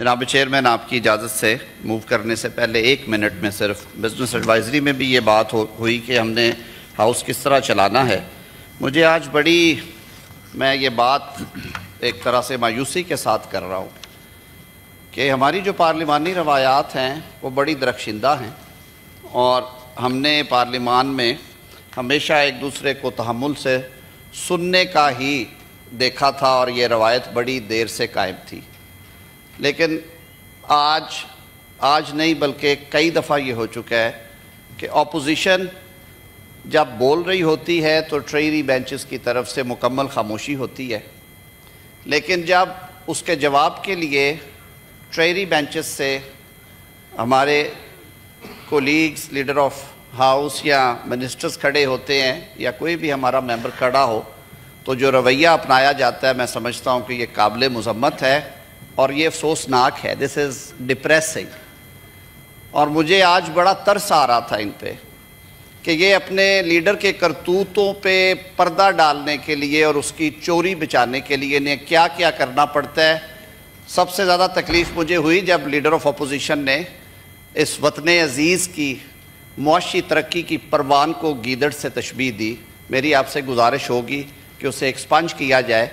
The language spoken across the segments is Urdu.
جناب چیئرمین، آپ کی اجازت سے موو کرنے سے پہلے 1 منٹ میں صرف بزنس ایڈوائزری میں بھی یہ بات ہوئی کہ ہم نے ہاؤس کس طرح چلانا ہے. مجھے آج میں یہ بات ایک طرح سے مایوسی کے ساتھ کر رہا ہوں کہ ہماری جو پارلیمانی روایات ہیں وہ بڑی درخشندہ ہیں، اور ہم نے پارلیمان میں ہمیشہ ایک دوسرے کو تحمل سے سننے کا ہی دیکھا تھا، اور یہ روایت بڑی دیر سے قائم تھی. لیکن آج نہیں بلکہ کئی دفعہ یہ ہو چکا ہے کہ اپوزیشن جب بول رہی ہوتی ہے تو ٹریری بینچز کی طرف سے مکمل خاموشی ہوتی ہے، لیکن جب اس کے جواب کے لیے ٹریری بینچز سے ہمارے کولیگز، لیڈر آف ہاؤس یا منسٹرز کھڑے ہوتے ہیں یا کوئی بھی ہمارا ممبر کھڑا ہو، تو جو رویہ اپنایا جاتا ہے میں سمجھتا ہوں کہ یہ قابل مذمت ہے اور یہ افسوسناک ہے. دس از ڈپریسنگ. اور مجھے آج بڑا ترس آ رہا تھا ان پہ کہ یہ اپنے لیڈر کے کرتوتوں پہ پردہ ڈالنے کے لیے اور اس کی چوری بچانے کے لیے انہیں کیا کیا کرنا پڑتا ہے. سب سے زیادہ تکلیف مجھے ہوئی جب لیڈر آف اپوزیشن نے اس وطن عزیز کی معاشی ترقی کی پروان کو گیدڑ سے تشبیہ دی. میری آپ سے گزارش ہوگی کہ اسے ایکسپنج کیا جائے،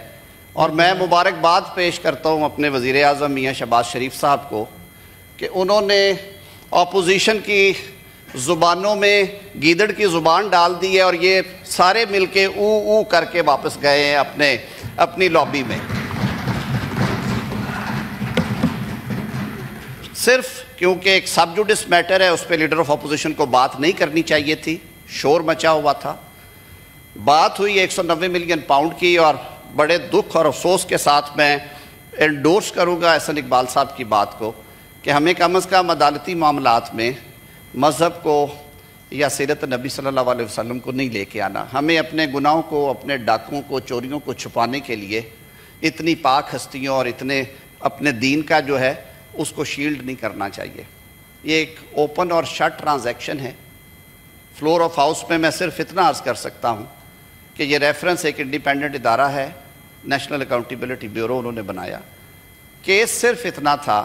اور میں مبارکباد پیش کرتا ہوں اپنے وزیر اعظم میاں شہباز شریف صاحب کو کہ انہوں نے اپوزیشن کی زبانوں میں گیدڑ کی زبان ڈال دی ہے، اور یہ سارے مل کے او کر کے واپس گئے ہیں اپنی لابی میں. صرف کیونکہ ایک سب جوڈس میٹر ہے، اس پہ لیڈر آف اپوزیشن کو بات نہیں کرنی چاہیے تھی، شور مچا ہوا تھا. بات ہوئی 190 ملین پاؤنڈ کی، اور بڑے دکھ اور افسوس کے ساتھ میں انڈورس کروں گا احسن اقبال صاحب کی بات کو کہ ہمیں کم از کم عدالتی معاملات میں مذہب کو یا سیرت نبی صلی اللہ علیہ وسلم کو نہیں لے کے آنا. ہمیں اپنے گناہوں کو، اپنے ڈاکوں کو، چوریوں کو چھپانے کے لیے اتنی پاک ہستیوں اور اتنے اپنے دین کا جو ہے اس کو شیلڈ نہیں کرنا چاہیے. یہ ایک اوپن اور شٹ ٹرانزیکشن ہے. فلور آف ہاؤس میں میں صرف اتنا عرض کر سکتا ہوں کہ یہ ریفرنس ایک انڈیپینڈنٹ ادارہ ہے، نیشنل اکاؤنٹیبلٹی بیورو انہوں نے بنایا. کیس صرف اتنا تھا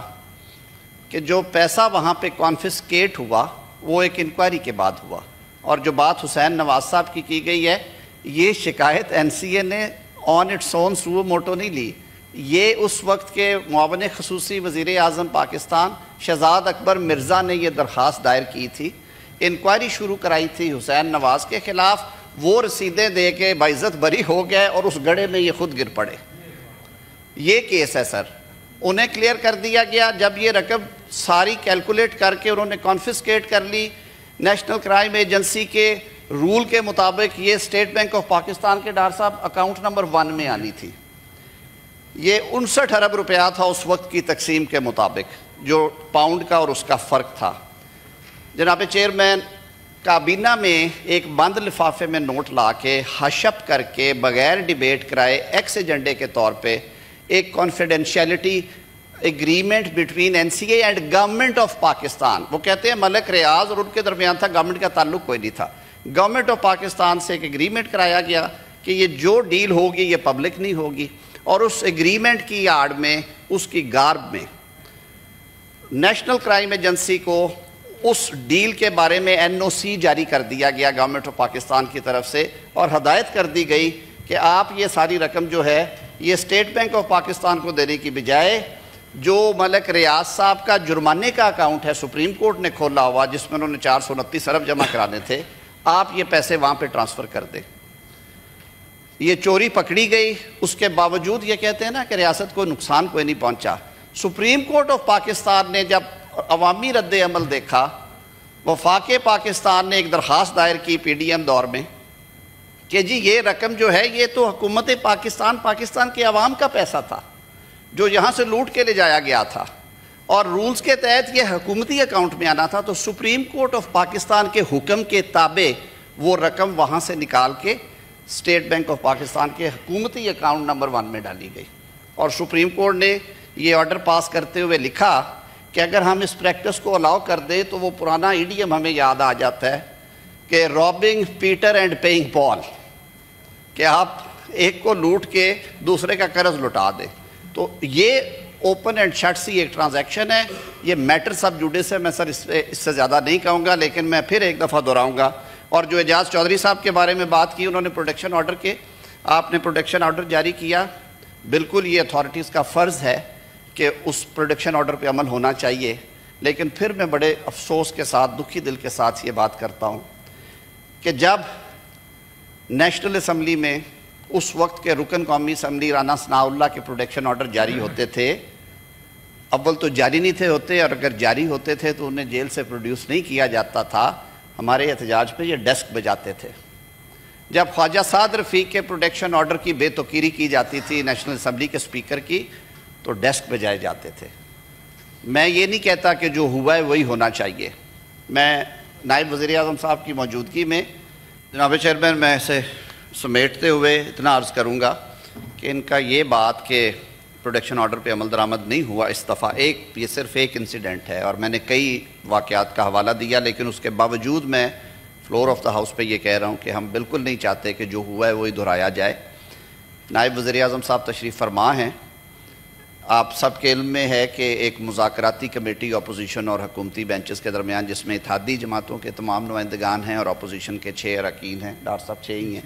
کہ جو پیسہ وہاں پہ کانفسکیٹ ہوا وہ ایک انکوائری کے بعد ہوا، اور جو بات حسین نواز صاحب کی گئی ہے، یہ شکایت NCA نے on its own so motto نہیں لی. یہ اس وقت کے معاون خصوصی وزیر اعظم پاکستان شہزاد اکبر مرزا نے یہ درخواست دائر کی تھی، انکوائری شروع کرائی تھی حسین نواز کے خلاف. وہ رسیدیں دے کے باعزت بری ہو گئے اور اس گڑھے میں یہ خود گر پڑے. یہ کیس ہے سر. انہیں کلیئر کر دیا گیا جب یہ رقم ساری کیلکولیٹ کر کے انہوں نے کانفسکیٹ کر لی. نیشنل کرائم ایجنسی کے رول کے مطابق یہ اسٹیٹ بینک آف پاکستان کے ڈار صاحب اکاؤنٹ نمبر 1 میں آنی تھی. یہ 59 ارب روپیہ تھا اس وقت کی تقسیم کے مطابق، جو پاؤنڈ کا اور اس کا فرق تھا. جناب چیئرمین، کابینہ میں ایک بند لفافے میں نوٹ لا کے حشپ کر کے بغیر ڈیبیٹ کرائے ایکس ایجنڈے کے طور پہ ایک confidentiality agreement between NCA and government of Pakistan. وہ کہتے ہیں ملک ریاض اور ان کے درمیان تھا، گورنمنٹ کا تعلق کوئی نہیں تھا. گورنمنٹ آف پاکستان سے ایک ایگریمنٹ کرایا گیا کہ یہ جو ڈیل ہوگی یہ پبلک نہیں ہوگی، اور اس ایگریمنٹ کی آڑ میں، اس کی گارب میں نیشنل کرائم ایجنسی کو اس ڈیل کے بارے میں NOC جاری کر دیا گیا گورنمنٹ آف پاکستان کی طرف سے، اور ہدایت کر دی گئی کہ آپ یہ ساری رقم جو ہے یہ اسٹیٹ بینک آف پاکستان کو دینے کی بجائے جو ملک ریاض صاحب کا جرمانے کا اکاؤنٹ ہے سپریم کورٹ نے کھولا ہوا جس میں انہوں نے 429 ارب جمع کرانے تھے، آپ یہ پیسے وہاں پہ ٹرانسفر کر دیں. یہ چوری پکڑی گئی. اس کے باوجود یہ کہتے ہیں نا کہ ریاست کو نقصان کوئی نہیں پہنچا. سپریم کورٹ آف پاکستان نے جب عوامی رد عمل دیکھا، وفاق پاکستان نے ایک درخواست دائر کی PDM دور میں کہ جی یہ رقم جو ہے یہ تو حکومت پاکستان کے عوام کا پیسہ تھا جو یہاں سے لوٹ کے لے جایا گیا تھا، اور رولز کے تحت یہ حکومتی اکاؤنٹ میں آنا تھا. تو سپریم کورٹ آف پاکستان کے حکم کے تابع وہ رقم وہاں سے نکال کے اسٹیٹ بینک آف پاکستان کے حکومتی اکاؤنٹ نمبر 1 میں ڈالی گئی. اور سپریم کورٹ نے یہ آرڈر پاس کرتے ہوئے لکھا کہ اگر ہم اس پریکٹس کو الاؤ کر دیں تو وہ پرانا ایڈیم ہمیں یاد آ جاتا ہے کہ رابنگ پیٹر اینڈ پیئنگ پال، کہ آپ ایک کو لوٹ کے دوسرے کا قرض لٹا دیں. تو یہ اوپن اینڈ شٹ سی ایک ٹرانزیکشن ہے. یہ میٹر سب جوڈس ہے. میں سر اس سے زیادہ نہیں کہوں گا, لیکن میں پھر ایک دفعہ دہراؤں گا. اور جو اعجاز چودھری صاحب کے بارے میں بات کی, انہوں نے پروٹیکشن آرڈر کے, آپ نے پروٹیکشن آرڈر جاری کیا, بالکل یہ اتھارٹیز کا فرض ہے کہ اس پروٹیکشن آرڈر پہ عمل ہونا چاہیے. لیکن پھر میں بڑے افسوس کے ساتھ, دکھی دل کے ساتھ یہ بات کرتا ہوں کہ جب نیشنل اسمبلی میں اس وقت کے رکن قومی اسمبلی رانا ثناء اللہ کے پروٹیکشن آرڈر جاری ہوتے تھے, اول تو جاری نہیں تھے ہوتے, اور اگر جاری ہوتے تھے تو انہیں جیل سے پروڈیوس نہیں کیا جاتا تھا. ہمارے احتجاج پہ یہ ڈیسک بجاتے تھے. جب خواجہ سعد رفیق کے پروٹیکشن آرڈر کی بے توقیری کی جاتی تھی نیشنل اسمبلی کے اسپیکر کی, تو ڈیسک بجائے جاتے تھے. میں یہ نہیں کہتا کہ جو ہوا ہے وہی ہونا چاہیے. میں نائب وزیر اعظم صاحب کی موجودگی میں جناب چیئرمین میں اسے سمیٹتے ہوئے اتنا عرض کروں گا کہ ان کا یہ بات کہ پروٹیکشن آرڈر پہ عمل درآمد نہیں ہوا اس دفعہ, یہ صرف ایک انسیڈنٹ ہے, اور میں نے کئی واقعات کا حوالہ دیا, لیکن اس کے باوجود میں فلور آف دا ہاؤس پہ یہ کہہ رہا ہوں کہ ہم بالکل نہیں چاہتے کہ جو ہوا ہے وہی دہرایا جائے. نائب وزیر اعظم صاحب تشریف فرما ہیں. آپ سب کے علم میں ہے کہ ایک مذاکراتی کمیٹی اپوزیشن اور حکومتی بینچز کے درمیان, جس میں اتحادی جماعتوں کے تمام نمائندگان ہیں اور اپوزیشن کے 6 اراکین ہیں, ڈاکٹر صاحب 6 ہی ہیں,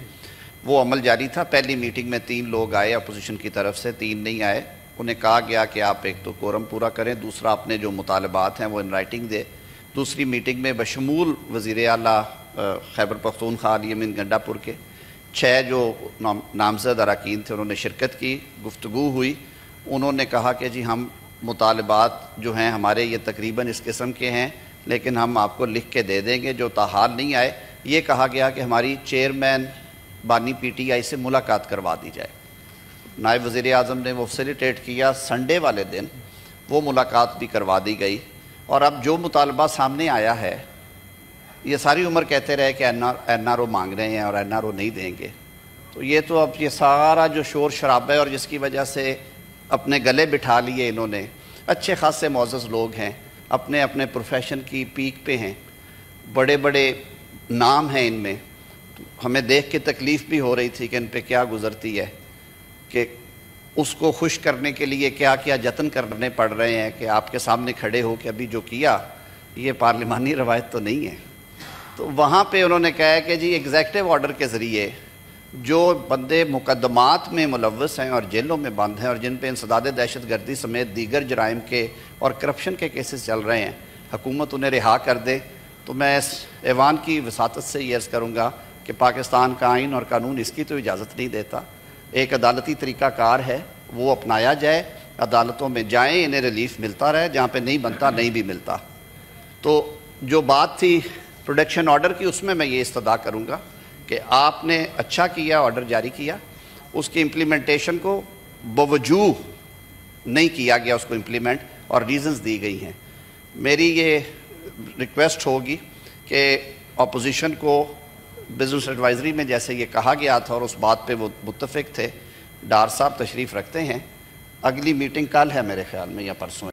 وہ عمل جاری تھا. پہلی میٹنگ میں 3 لوگ آئے اپوزیشن کی طرف سے, 3 نہیں آئے. انہیں کہا گیا کہ آپ ایک تو کورم پورا کریں, دوسرا اپنے جو مطالبات ہیں وہ ان رائٹنگ دے. دوسری میٹنگ میں بشمول وزیر اعلیٰ خیبر پختونخوا علی امین گنڈا پور کے 6 جو نامزد اراکین تھے, انہوں نے شرکت کی, گفتگو ہوئی. انہوں نے کہا کہ جی ہم مطالبات جو ہیں ہمارے یہ تقریباً اس قسم کے ہیں, لیکن ہم آپ کو لکھ کے دے دیں گے جو تاحال نہیں آئے. یہ کہا گیا کہ ہماری چیئرمین بانی پی ٹی آئی سے ملاقات کروا دی جائے. نائب وزیر اعظم نے وہ فیسیلیٹیٹ کیا, سنڈے والے دن وہ ملاقات بھی کروا دی گئی. اور اب جو مطالبہ سامنے آیا ہے, یہ ساری عمر کہتے رہے کہ این آر او مانگ رہے ہیں اور این آر او نہیں دیں گے. تو یہ تو اب یہ سارا جو شور شرابہ ہے, اور جس کی وجہ سے اپنے گلے بٹھا لیے انہوں نے, اچھے خاصے معزز لوگ ہیں, اپنے اپنے پروفیشن کی پیک پہ ہیں, بڑے بڑے نام ہیں ان میں. ہمیں دیکھ کے تکلیف بھی ہو رہی تھی کہ ان پہ کیا گزرتی ہے, کہ اس کو خوش کرنے کے لیے کیا کیا جتن کرنے پڑ رہے ہیں کہ آپ کے سامنے کھڑے ہو کہ ابھی جو کیا یہ پارلیمانی روایت تو نہیں ہے. تو وہاں پہ انہوں نے کہا کہ جی ایگزیکٹو آرڈر کے ذریعے جو بندے مقدمات میں ملوث ہیں اور جیلوں میں بند ہیں, اور جن پہ انسداد دہشت گردی سمیت دیگر جرائم کے اور کرپشن کے کیسز چل رہے ہیں, حکومت انہیں رہا کر دے. تو میں اس ایوان کی وساطت سے یہ عرض کروں گا کہ پاکستان کا آئین اور قانون اس کی تو اجازت نہیں دیتا. ایک عدالتی طریقہ کار ہے, وہ اپنایا جائے, عدالتوں میں جائیں, انہیں ریلیف ملتا رہے, جہاں پہ نہیں بنتا نہیں بھی ملتا. تو جو بات تھی پروٹیکشن آرڈر کی, اس میں یہ استدعا کروں گا کہ آپ نے اچھا کیا, آرڈر جاری کیا, اس کی امپلیمنٹیشن کو بوجوہ نہیں کیا گیا, اس کو امپلیمنٹ, اور ریزنز دی گئی ہیں. میری یہ ریکویسٹ ہوگی کہ اپوزیشن کو بزنس ایڈوائزری میں جیسے یہ کہا گیا تھا اور اس بات پہ وہ متفق تھے, ڈار صاحب تشریف رکھتے ہیں, اگلی میٹنگ کل ہے میرے خیال میں یا پرسوں.